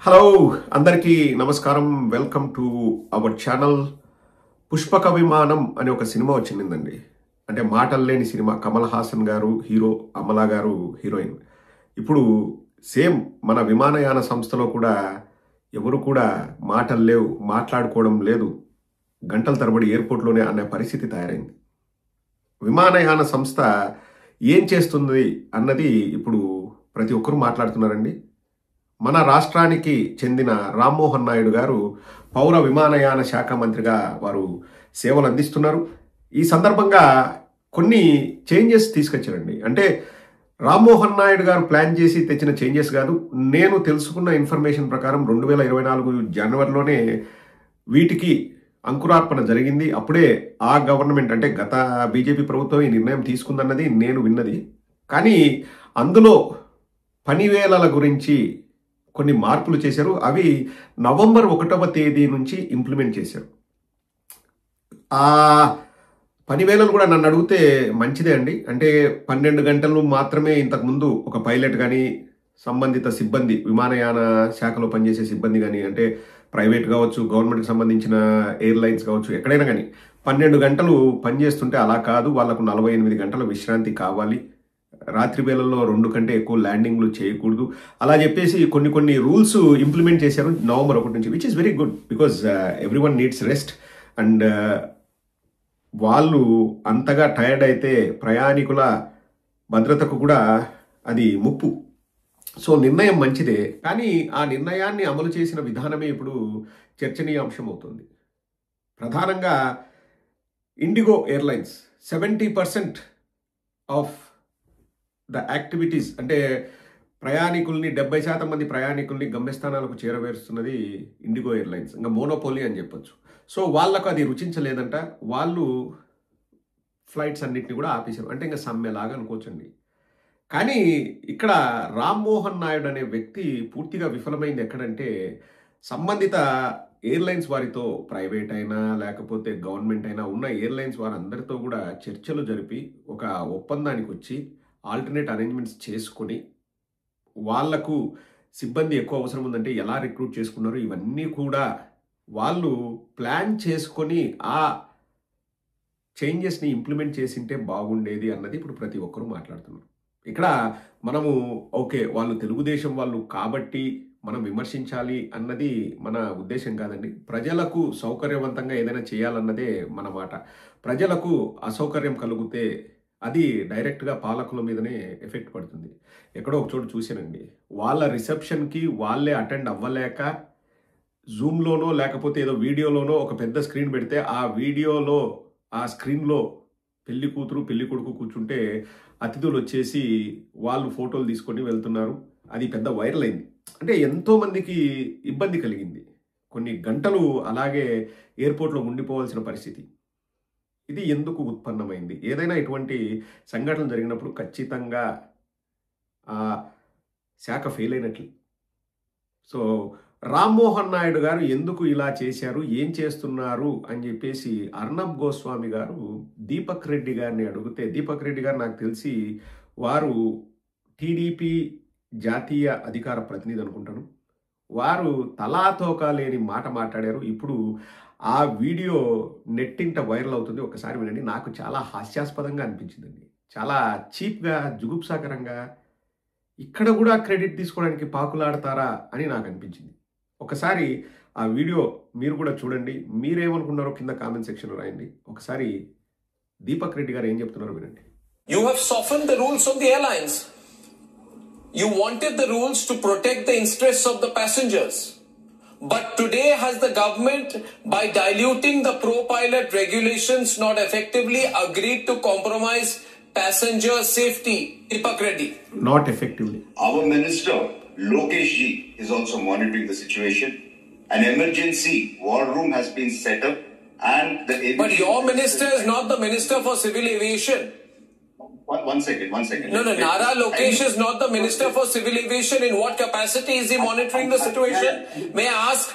Hello అందరికీ నమస్కారం. Welcome to our channel. Pushpaka Vimanam అనే ఒక సినిమా వచ్చిందండి. అంటే మాటలు లేని సినిమా. కమల్ హాసన్ గారు హీరో, అమలా గారు హీరోయిన్. ఇప్పుడు సేమ్ మన విమానయాన సంస్థలో కూడా ఎవరు కూడా మాటలు లేవు, మాట్లాడుకోవడం లేదు, గంటల తరబడి ఎయిర్పోర్ట్లోనే అనే పరిస్థితి తయారైంది. విమానయాన సంస్థ ఏం చేస్తుంది అన్నది ఇప్పుడు ప్రతి ఒక్కరూ మాట్లాడుతున్నారండి. మన రాష్ట్రానికి చెందిన రామ్మోహన్ నాయుడు గారు పౌర విమానయాన శాఖ మంత్రిగా వారు సేవలు అందిస్తున్నారు. ఈ సందర్భంగా కొన్ని చేంజెస్ తీసుకొచ్చారండి. అంటే రామ్మోహన్ నాయుడు గారు ప్లాన్ చేసి తెచ్చిన చేంజెస్ కాదు. నేను తెలుసుకున్న ఇన్ఫర్మేషన్ ప్రకారం 2024 జనవరిలోనే వీటికి అంకురార్పణ జరిగింది. అప్పుడే ఆ గవర్నమెంట్ అంటే గత బీజేపీ ప్రభుత్వం ఈ నిర్ణయం తీసుకుందన్నది నేను విన్నది. కానీ అందులో పనివేళల గురించి కొన్ని మార్పులు చేశారు. అవి నవంబర్ 1వ తేదీ నుంచి ఇంప్లిమెంట్ చేశారు. ఆ పనివేళలు కూడా నన్ను అడిగితే మంచిదే అండి. అంటే 12 గంటలు మాత్రమే ఇంతకుముందు ఒక పైలట్ కానీ సంబంధిత సిబ్బంది, విమానయాన శాఖలో పనిచేసే సిబ్బంది కానీ, అంటే ప్రైవేట్ కావచ్చు, గవర్నమెంట్కి సంబంధించిన ఎయిర్లైన్స్ కావచ్చు, ఎక్కడైనా కానీ 12 గంటలు పనిచేస్తుంటే అలా కాదు, వాళ్ళకు 48 గంటల విశ్రాంతి కావాలి, రాత్రి వేళల్లో 2 కంటే ఎక్కువ ల్యాండింగ్లు చేయకూడదు, అలా చెప్పేసి కొన్ని రూల్స్ ఇంప్లిమెంట్ చేశారు నవంబర్ 1 నుంచి. Which is very good because every one needs rest. And వాళ్ళు అంతగా టైర్డ్ అయితే ప్రయాణికుల భద్రతకు కూడా అది ముప్పు. సో నిర్ణయం మంచిదే, కానీ ఆ నిర్ణయాన్ని అమలు చేసిన విధానమే ఇప్పుడు చర్చనీయాంశం అవుతుంది. ప్రధానంగా IndiGo airlines 70% of the activities, అంటే ప్రయాణికుల్ని 70% మంది ప్రయాణికుల్ని గమ్యస్థానాలకు చేరవేరుస్తున్నది ఇండిగో ఎయిర్లైన్స్. ఇంకా మోనోపోలీ అని చెప్పొచ్చు. సో వాళ్లకు అది రుచించలేదంట. వాళ్ళు ఫ్లైట్స్ అన్నిటిని కూడా ఆపేశారు. అంటే ఇంకా సమ్మెలాగా అనుకోవచ్చండి. కానీ ఇక్కడ రామ్మోహన్ నాయుడు అనే వ్యక్తి పూర్తిగా విఫలమైంది ఎక్కడంటే, సంబంధిత ఎయిర్లైన్స్ వారితో, ప్రైవేట్ అయినా లేకపోతే గవర్నమెంట్ అయినా ఉన్న ఎయిర్లైన్స్ వారందరితో కూడా చర్చలు జరిపి ఒక ఒప్పందానికి వచ్చి ఆల్టర్నేట్ అరేంజ్మెంట్స్ చేసుకొని, వాళ్లకు సిబ్బంది ఎక్కువ అవసరం ఉందంటే ఎలా రిక్రూట్ చేసుకున్నారు, ఇవన్నీ కూడా వాళ్ళు ప్లాన్ చేసుకొని ఆ చేంజెస్ని ఇంప్లిమెంట్ చేసింటే బాగుండేది అన్నది ఇప్పుడు ప్రతి ఒక్కరూ మాట్లాడుతున్నారు. ఇక్కడ మనము ఓకే, వాళ్ళు తెలుగుదేశం వాళ్ళు కాబట్టి మనం విమర్శించాలి అన్నది మన ఉద్దేశం కాదండి. ప్రజలకు సౌకర్యవంతంగా ఏదైనా చేయాలన్నదే మన మాట. ప్రజలకు అసౌకర్యం కలిగితే అది డైరెక్ట్గా పాలకుల మీదనే ఎఫెక్ట్ పడుతుంది. ఎక్కడో ఒక చోటు చూశానండి, వాళ్ళ రిసెప్షన్కి వాళ్ళే అటెండ్ అవ్వలేక జూమ్లోనో లేకపోతే ఏదో వీడియోలోనో ఒక పెద్ద స్క్రీన్ పెడితే ఆ వీడియోలో ఆ స్క్రీన్లో పెళ్లి కూతురు పెళ్లి కొడుకు కూర్చుంటే అతిథులు వచ్చేసి వాళ్ళు ఫోటోలు తీసుకొని వెళ్తున్నారు. అది పెద్ద వైరల్ అయింది. అంటే ఎంతోమందికి ఇబ్బంది కలిగింది. కొన్ని గంటలు అలాగే ఎయిర్పోర్ట్లో ఉండిపోవాల్సిన పరిస్థితి. ఇది ఎందుకు ఉత్పన్నమైంది? ఏదైనా ఇటువంటి సంఘటనలు జరిగినప్పుడు ఖచ్చితంగా ఆ శాఖ ఫెయిల్ అయినట్లు. సో రామ్మోహన్ నాయుడు గారు ఎందుకు ఇలా చేశారు, ఏం చేస్తున్నారు అని చెప్పేసి అర్నబ్ గోస్వామి గారు దీపక్ రెడ్డి గారిని అడిగితే, దీపక్ రెడ్డి గారు నాకు తెలిసి వారు టీడీపీ జాతీయ అధికార ప్రతినిధి అనుకుంటాను. వారు తలాతోకా లేని మాట మాట్లాడారు. ఇప్పుడు ఆ వీడియో నెట్టింట వైరల్ అవుతుంది. ఒకసారి వినండి. నాకు చాలా హాస్యాస్పదంగా అనిపించిందండి. చాలా చీప్గా, జుగుప్సాకరంగా, ఇక్కడ కూడా క్రెడిట్ తీసుకోవడానికి పాకులాడతారా అని నాకు అనిపించింది. ఒకసారి ఆ వీడియో మీరు కూడా చూడండి. మీరేమనుకున్నారో కింద కామెంట్ సెక్షన్లో రాయండి. ఒకసారి దీపక్ రెడ్డి గారు ఏం చెప్తున్నారో వినండి. You have softened the rules of the airlines. You wanted the rules to protect the interests of the passengers. But today has the government, by diluting the pro-pilot regulations, not effectively agreed to compromise passenger safety? Deepak Reddy. Not effectively. Our minister, Lokesh Ji, is also monitoring the situation. An emergency war room has been set up and the... But your minister is not the Minister for Civil Aviation. One second. No, Nara Lokesh is not the Minister for Civil Aviation. In what capacity is he monitoring the situation? May I ask,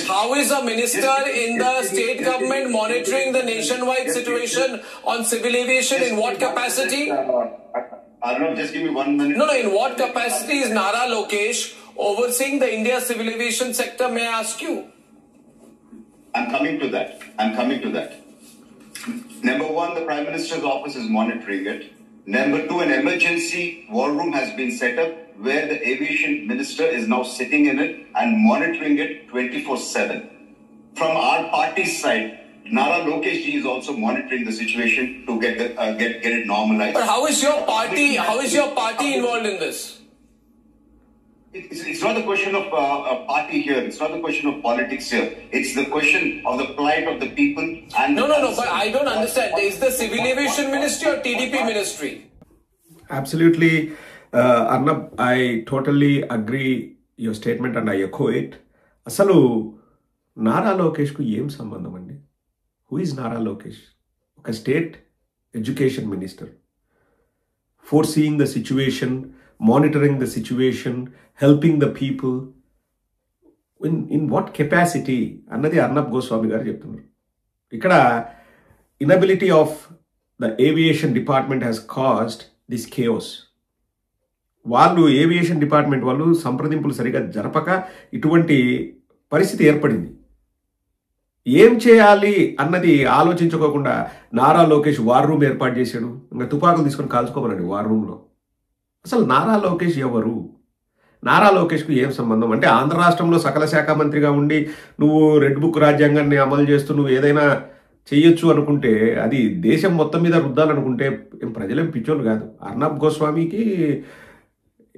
how is a minister in the state government monitoring the nationwide situation on civil aviation? In what capacity? Arnav, just give me 1 minute. No, in what capacity is Nara Lokesh overseeing the India civil aviation sector, may I ask you? I'm coming to that. Number one, the Prime Minister's office is monitoring it. Number two, an emergency war room has been set up where the aviation minister is now sitting in it and monitoring it 24/7. From our party's side, Nara Lokesh ji is also monitoring the situation to get it normalized. But how is your party involved in this? It's not the question of a party here. It's not the question of politics here. It's the question of the plight of the people. And No. But I don't understand. Is the civil aviation ministry or TDP ministry? Absolutely, Arnab, I totally agree your statement and I echo it. అసలు నారా లోకేష్కు ఏం సంబంధం అండి? Who is Nara Lokesh? ఒక state education minister, foreseeing the situation, monitoring the situation, helping the people. In what capacity అన్నది అర్నబ్ గోస్వామి గారు చెప్తున్నారు. ఇక్కడ inability of the aviation department has caused this chaos. వాళ్ళు ఏవియేషన్ డిపార్ట్మెంట్ వాళ్ళు సంప్రదింపులు సరిగా జరపక ఇటువంటి పరిస్థితి ఏర్పడింది. ఏం చేయాలి అన్నది ఆలోచించుకోకుండా నారా లోకేష్ వార్ రూమ్ ఏర్పాటు చేశాడు. ఇంకా తుపాకులు తీసుకొని కాల్చుకోమనండి వార్ రూమ్లో. అసలు నారా లోకేష్ ఎవరు? నారా లోకేష్కు ఏం సంబంధం? అంటే ఆంధ్ర రాష్ట్రంలో సకల శాఖ మంత్రిగా ఉండి నువ్వు రెడ్ బుక్ రాజ్యాంగాన్ని అమలు చేస్తూ నువ్వు ఏదైనా చెయ్యొచ్చు అనుకుంటే, అది దేశం మొత్తం మీద రుద్దాలనుకుంటే ప్రజలేం పిచ్చోళ్ళు కాదు. అర్నబ్ గోస్వామికి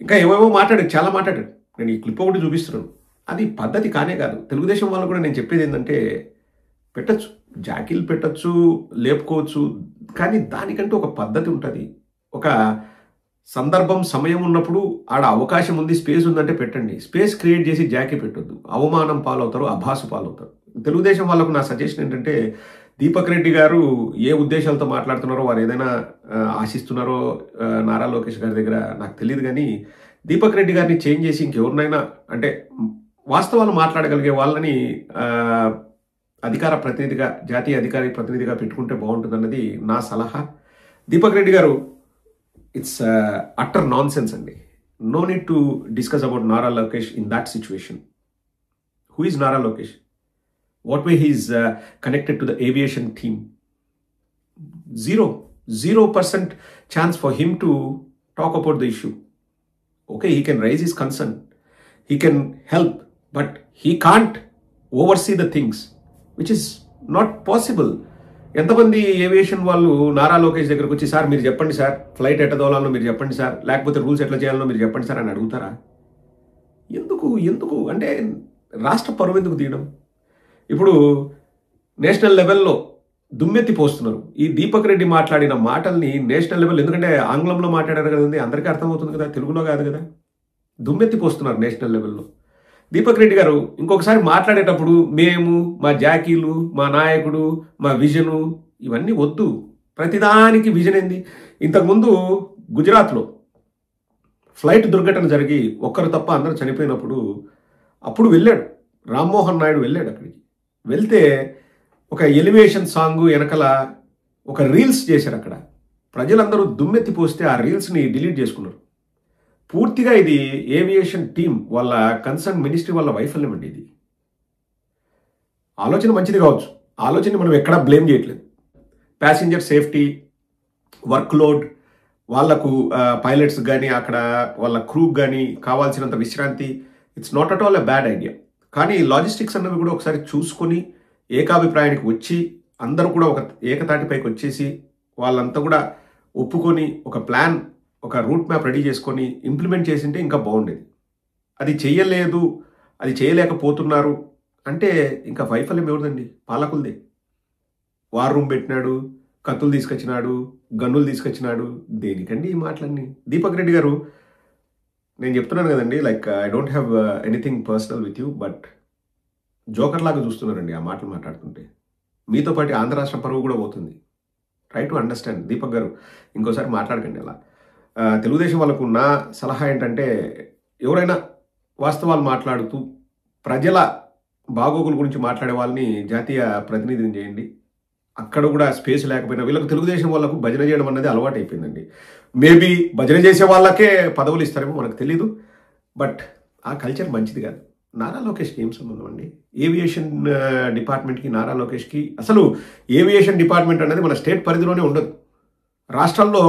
ఇంకా ఏవేవో మాట్లాడాడు, చాలా మాట్లాడాడు. నేను ఈ క్లిప్ ఒకటి చూపిస్తున్నాను. అది పద్ధతి కానే కాదు. తెలుగుదేశం వాళ్ళు కూడా నేను చెప్పేది ఏంటంటే, పెట్టచ్చు, జాకీలు పెట్టచ్చు, లేపుకోవచ్చు, కానీ దానికంటే ఒక పద్ధతి ఉంటుంది. ఒక సందర్భం, సమయం ఉన్నప్పుడు ఆడ అవకాశం ఉంది, స్పేస్ ఉందంటే పెట్టండి. స్పేస్ క్రియేట్ చేసి జాకీ పెట్టొద్దు. అవమానం పాలవుతారు, అభాసు పాలవుతారు. తెలుగుదేశం వాళ్ళకు నా సజెషన్ ఏంటంటే, దీపక్ రెడ్డి గారు ఏ ఉద్దేశాలతో మాట్లాడుతున్నారో, వారు ఏదైనా ఆశిస్తున్నారో నారా లోకేష్ గారి దగ్గర నాకు తెలియదు, కానీ దీపక్ రెడ్డి గారిని చేంజ్ చేసి ఇంకెవరినైనా, అంటే వాస్తవాలు మాట్లాడగలిగే వాళ్ళని అధికార ప్రతినిధిగా, జాతీయ అధికార ప్రతినిధిగా పెట్టుకుంటే బాగుంటుందన్నది నా సలహా. దీపక్ రెడ్డి గారు, ఇట్స్ అటర్ నాన్ సెన్స్ అండి. No need to discuss about Nara Lokesh in that situation. Who is Nara Lokesh? What way he is connected to the aviation team? 0% chance for him to talk about the issue. Okay, he can raise his concern, he can help, but he can't oversee the things, which is not possible. ఎంతమంది aviation వాళ్ళు నారా లోకేష్ దగ్గరకు వచ్చి, sir మీరు చెప్పండి sir, flight ఎట్లా తోలాలో మీరు చెప్పండి sir, లేకపోతే రూల్స్ ఎట్లా చేయాలో మీరు చెప్పండి సార్ అని అడుగుతారా? ఎందుకు అంటే రాష్ట్ర పరువు ఎందుకు తీయడం? ఇప్పుడు నేషనల్ లెవెల్లో దుమ్మెత్తి పోస్తున్నారు. ఈ దీపక్ రెడ్డి మాట్లాడిన మాటల్ని నేషనల్ లెవెల్, ఎందుకంటే ఆంగ్లంలో మాట్లాడారు కదండి, అందరికీ అర్థమవుతుంది కదా, తెలుగులో కాదు కదా, దుమ్మెత్తి పోస్తున్నారు నేషనల్ లెవెల్లో. దీపక్ రెడ్డి గారు ఇంకొకసారి మాట్లాడేటప్పుడు మేము, మా జాకీలు, మా నాయకుడు, మా విజను, ఇవన్నీ వద్దు. ప్రతిదానికి విజన్ ఏంది? ఇంతకుముందు గుజరాత్లో ఫ్లైట్ దుర్ఘటన జరిగి ఒక్కరు తప్ప అందరూ చనిపోయినప్పుడు అప్పుడు వెళ్ళాడు రామ్మోహన్ నాయుడు, వెళ్ళాడు అక్కడికి. వెళ్తే ఒక ఎలివేషన్ సాంగ్ వెనకల ఒక రీల్స్ చేశారు. అక్కడ ప్రజలందరూ దుమ్మెత్తి పోస్తే ఆ రీల్స్ని డిలీట్ చేసుకున్నారు. పూర్తిగా ఇది ఏవియేషన్ టీం వాళ్ళ కన్సర్న్ మినిస్ట్రీ వాళ్ళ వైఫల్యం అండి. ఇది ఆలోచన మంచిది కావచ్చు, ఆలోచన మనం ఎక్కడా బ్లేమ్ చేయట్లేదు. ప్యాసింజర్ సేఫ్టీ, వర్క్లోడ్, వాళ్లకు పైలట్స్ కానీ అక్కడ వాళ్ళ క్రూకి కానీ కావాల్సినంత విశ్రాంతి, it's not at all a bad idea. కానీ లాజిస్టిక్స్ అన్నవి కూడా ఒకసారి చూసుకొని ఏకాభిప్రాయానికి వచ్చి అందరూ కూడా ఒక ఏకతాటిపైకి వచ్చేసి వాళ్ళంతా కూడా ఒప్పుకొని ఒక ప్లాన్, ఒక రూట్ మ్యాప్ రెడీ చేసుకొని ఇంప్లిమెంట్ చేసింటే ఇంకా బాగుండేది. అది చేయలేదు, అది చేయలేకపోతున్నారు అంటే ఇంకా వైఫల్యం ఎవరిదండి? పాలకులదే. వార్ రూమ్ పెట్టినాడు, కత్తులు తీసుకొచ్చినాడు, గన్నులు తీసుకొచ్చినాడు, దేనికండి ఈ మాటలన్నీ? దీపక్ రెడ్డి గారు, నేను చెప్తున్నాను కదండి, like I don't have anything personal with you, but joker లాగా చూస్తున్నారండి ఆ మాటలు మాట్లాడుతుంటే. మీతో పాటు ఆంధ్ర రాష్ట్ర పరువు కూడా పోతుంది. Try to understand. దీపక్ గారు, ఇంకోసారి మాట్లాడకండి అలా. తెలుగుదేశం వాళ్ళకు నా సలహా ఏంటంటే, ఎవరైనా వాస్తవాలు మాట్లాడుతూ ప్రజల బాగోగుల గురించి మాట్లాడే వాళ్ళని జాతీయ ప్రతినిధిని చేయండి. అక్కడ కూడా స్పేస్ లేకపోయినా వీళ్ళకు, తెలుగుదేశం వాళ్ళకు భజన చేయడం అన్నది అలవాటు అయిపోయిందండి. మేబీ భజన చేసే వాళ్ళకే పదవులు ఇస్తారేమో మనకు తెలీదు, బట్ ఆ కల్చర్ మంచిది కాదు. నారా లోకేష్కి ఏం సంబంధం అండి? ఏవియేషన్ డిపార్ట్మెంట్కి నారా లోకేష్కి అసలు ఏవియేషన్ డిపార్ట్మెంట్ అనేది మన స్టేట్ పరిధిలోనే ఉండదు. రాష్ట్రాల్లో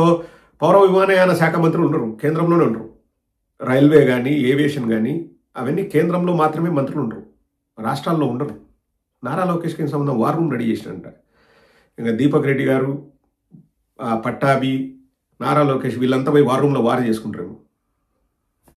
పౌర విమానయాన శాఖ మంత్రులు ఉండరు, కేంద్రంలోనే ఉండరు. రైల్వే కానీ ఏవియేషన్ కానీ అవన్నీ కేంద్రంలో మాత్రమే మంత్రులు ఉండరు, రాష్ట్రాల్లో ఉండరు. నారా లోకేష్కి ఏం సంబంధం? వార్ రూమ్ రెడీ చేసినంట. ఇంకా దీపక్ రెడ్డి గారు, పట్టాభి, నారా లోకేష్ వీళ్ళంతా పోయి వార్ రూమ్లో వార్ చేసుకుంటారు.